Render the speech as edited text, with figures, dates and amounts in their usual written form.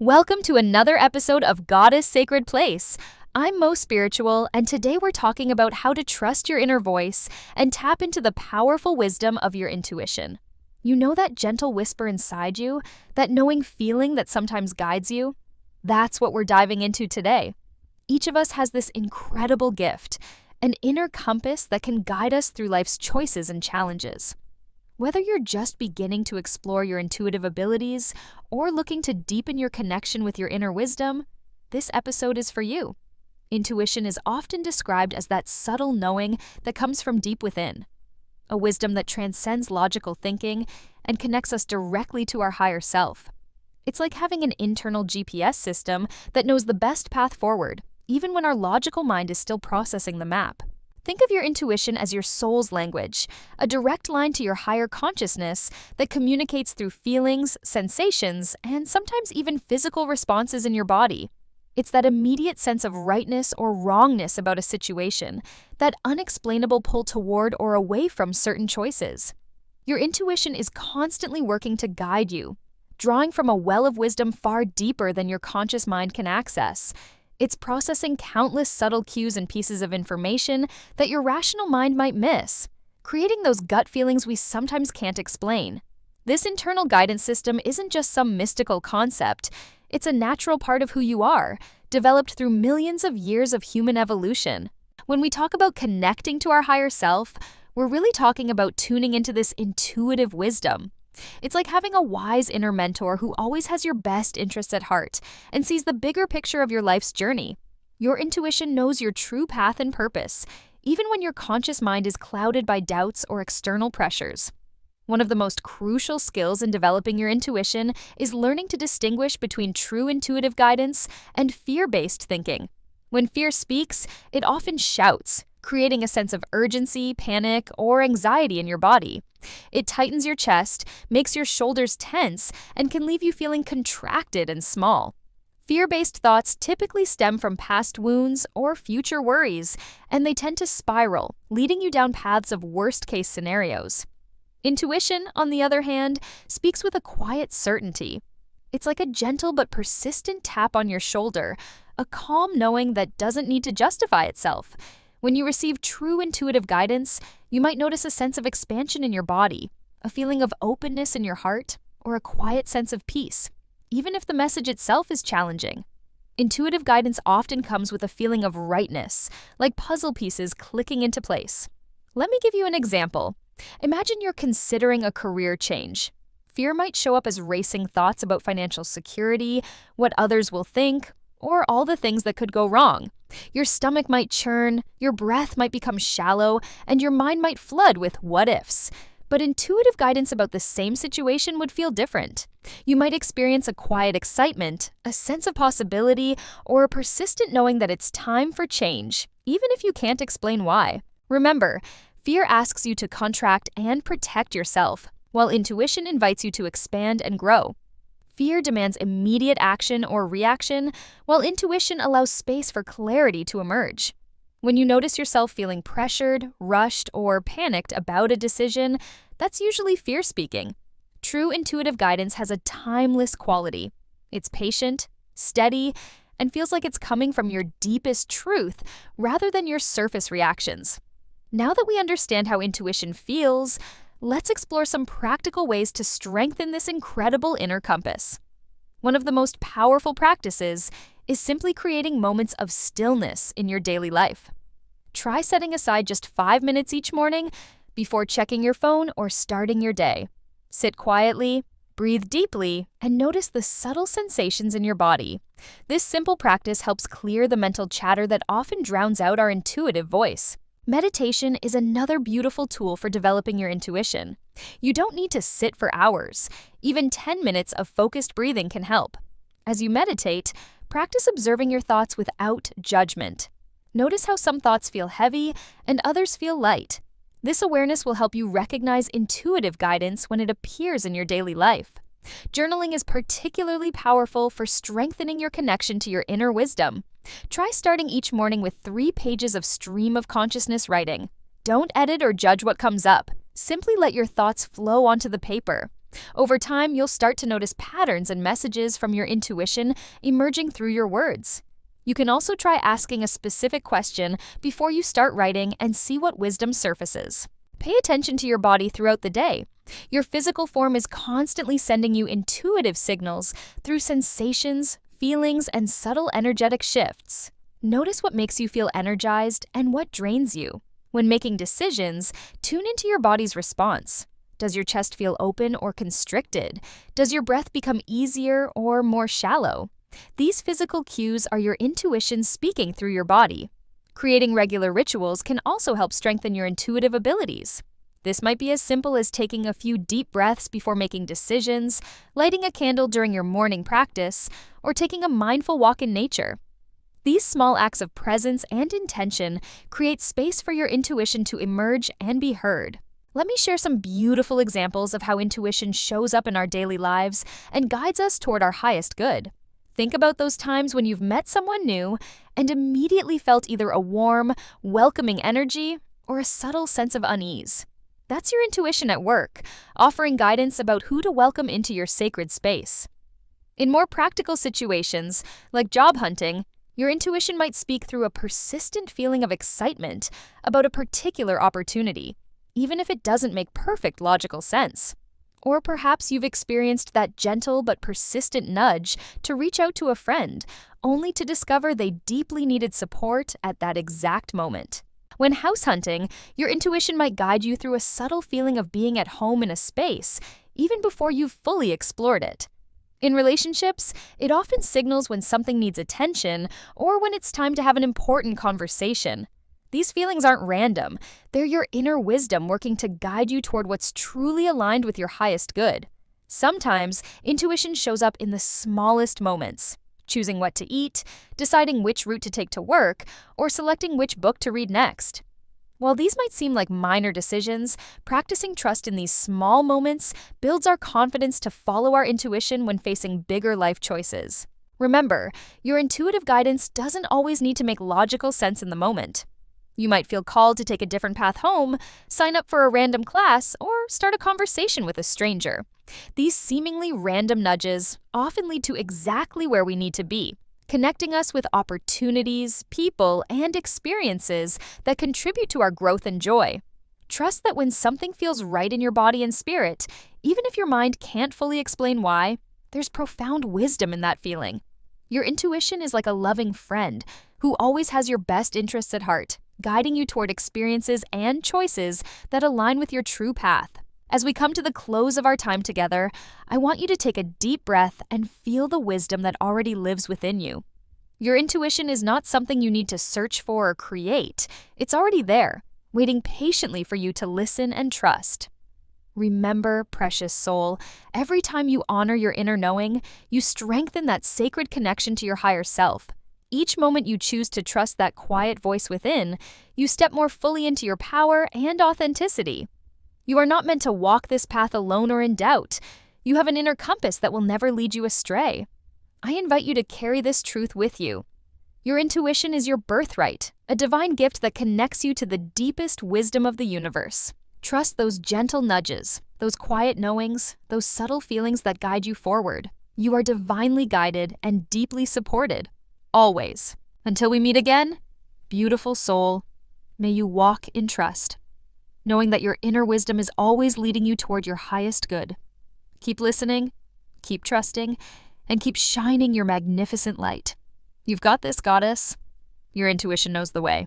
Welcome to another episode of Goddess Sacred Place. I'm Moe Spiritual, and today we're talking about how to trust your inner voice and tap into the powerful wisdom of your intuition. You know that gentle whisper inside you, that knowing feeling that sometimes guides you? That's what we're diving into today. Each of us has this incredible gift, an inner compass that can guide us through life's choices and challenges. Whether you're just beginning to explore your intuitive abilities or looking to deepen your connection with your inner wisdom, this episode is for you. Intuition is often described as that subtle knowing that comes from deep within, a wisdom that transcends logical thinking and connects us directly to our higher self. It's like having an internal GPS system that knows the best path forward, even when our logical mind is still processing the map. Think of your intuition as your soul's language, a direct line to your higher consciousness that communicates through feelings, sensations, and sometimes even physical responses in your body. It's that immediate sense of rightness or wrongness about a situation, that unexplainable pull toward or away from certain choices. Your intuition is constantly working to guide you, drawing from a well of wisdom far deeper than your conscious mind can access. It's processing countless subtle cues and pieces of information that your rational mind might miss, creating those gut feelings we sometimes can't explain. This internal guidance system isn't just some mystical concept, it's a natural part of who you are, developed through millions of years of human evolution. When we talk about connecting to our higher self, we're really talking about tuning into this intuitive wisdom. It's like having a wise inner mentor who always has your best interests at heart and sees the bigger picture of your life's journey. Your intuition knows your true path and purpose, even when your conscious mind is clouded by doubts or external pressures. One of the most crucial skills in developing your intuition is learning to distinguish between true intuitive guidance and fear-based thinking. When fear speaks, it often shouts, creating a sense of urgency, panic, or anxiety in your body. It tightens your chest, makes your shoulders tense, and can leave you feeling contracted and small. Fear-based thoughts typically stem from past wounds or future worries, and they tend to spiral, leading you down paths of worst-case scenarios. Intuition, on the other hand, speaks with a quiet certainty. It's like a gentle but persistent tap on your shoulder, a calm knowing that doesn't need to justify itself. When you receive true intuitive guidance, you might notice a sense of expansion in your body, a feeling of openness in your heart, or a quiet sense of peace, even if the message itself is challenging. Intuitive guidance often comes with a feeling of rightness, like puzzle pieces clicking into place. Let me give you an example. Imagine you're considering a career change. Fear might show up as racing thoughts about financial security, what others will think, or all the things that could go wrong. Your stomach might churn, your breath might become shallow, and your mind might flood with what-ifs. But intuitive guidance about the same situation would feel different. You might experience a quiet excitement, a sense of possibility, or a persistent knowing that it's time for change, even if you can't explain why. Remember, fear asks you to contract and protect yourself, while intuition invites you to expand and grow. Fear demands immediate action or reaction, while intuition allows space for clarity to emerge. When you notice yourself feeling pressured, rushed, or panicked about a decision, that's usually fear speaking. True intuitive guidance has a timeless quality. It's patient, steady, and feels like it's coming from your deepest truth rather than your surface reactions. Now that we understand how intuition feels, let's explore some practical ways to strengthen this incredible inner compass. One of the most powerful practices is simply creating moments of stillness in your daily life. Try setting aside just 5 minutes each morning before checking your phone or starting your day. Sit quietly, breathe deeply, and notice the subtle sensations in your body. This simple practice helps clear the mental chatter that often drowns out our intuitive voice. Meditation is another beautiful tool for developing your intuition. You don't need to sit for hours. Even 10 minutes of focused breathing can help. As you meditate, practice observing your thoughts without judgment. Notice how some thoughts feel heavy and others feel light. This awareness will help you recognize intuitive guidance when it appears in your daily life. Journaling is particularly powerful for strengthening your connection to your inner wisdom. Try starting each morning with 3 pages of stream of consciousness writing. Don't edit or judge what comes up. Simply let your thoughts flow onto the paper. Over time, you'll start to notice patterns and messages from your intuition emerging through your words. You can also try asking a specific question before you start writing and see what wisdom surfaces. Pay attention to your body throughout the day. Your physical form is constantly sending you intuitive signals through sensations, feelings, and subtle energetic shifts. Notice what makes you feel energized and what drains you. When making decisions, tune into your body's response. Does your chest feel open or constricted? Does your breath become easier or more shallow? These physical cues are your intuition speaking through your body. Creating regular rituals can also help strengthen your intuitive abilities. This might be as simple as taking a few deep breaths before making decisions, lighting a candle during your morning practice, or taking a mindful walk in nature. These small acts of presence and intention create space for your intuition to emerge and be heard. Let me share some beautiful examples of how intuition shows up in our daily lives and guides us toward our highest good. Think about those times when you've met someone new and immediately felt either a warm, welcoming energy or a subtle sense of unease. That's your intuition at work, offering guidance about who to welcome into your sacred space. In more practical situations, like job hunting, your intuition might speak through a persistent feeling of excitement about a particular opportunity, even if it doesn't make perfect logical sense. Or perhaps you've experienced that gentle but persistent nudge to reach out to a friend, only to discover they deeply needed support at that exact moment. When house hunting, your intuition might guide you through a subtle feeling of being at home in a space, even before you've fully explored it. In relationships, it often signals when something needs attention or when it's time to have an important conversation. These feelings aren't random. They're your inner wisdom working to guide you toward what's truly aligned with your highest good. Sometimes, intuition shows up in the smallest moments, choosing what to eat, deciding which route to take to work, or selecting which book to read next. While these might seem like minor decisions, practicing trust in these small moments builds our confidence to follow our intuition when facing bigger life choices. Remember, your intuitive guidance doesn't always need to make logical sense in the moment. You might feel called to take a different path home, sign up for a random class, or start a conversation with a stranger. These seemingly random nudges often lead to exactly where we need to be, connecting us with opportunities, people, and experiences that contribute to our growth and joy. Trust that when something feels right in your body and spirit, even if your mind can't fully explain why, there's profound wisdom in that feeling. Your intuition is like a loving friend who always has your best interests at heart, guiding you toward experiences and choices that align with your true path. As we come to the close of our time together, I want you to take a deep breath and feel the wisdom that already lives within you. Your intuition is not something you need to search for or create. It's already there, waiting patiently for you to listen and trust. Remember, precious soul, every time you honor your inner knowing, you strengthen that sacred connection to your higher self. Each moment you choose to trust that quiet voice within, you step more fully into your power and authenticity. You are not meant to walk this path alone or in doubt. You have an inner compass that will never lead you astray. I invite you to carry this truth with you. Your intuition is your birthright, a divine gift that connects you to the deepest wisdom of the universe. Trust those gentle nudges, those quiet knowings, those subtle feelings that guide you forward. You are divinely guided and deeply supported. Always. Until we meet again, beautiful soul, may you walk in trust, knowing that your inner wisdom is always leading you toward your highest good. Keep listening, keep trusting, and keep shining your magnificent light. You've got this, goddess. Your intuition knows the way.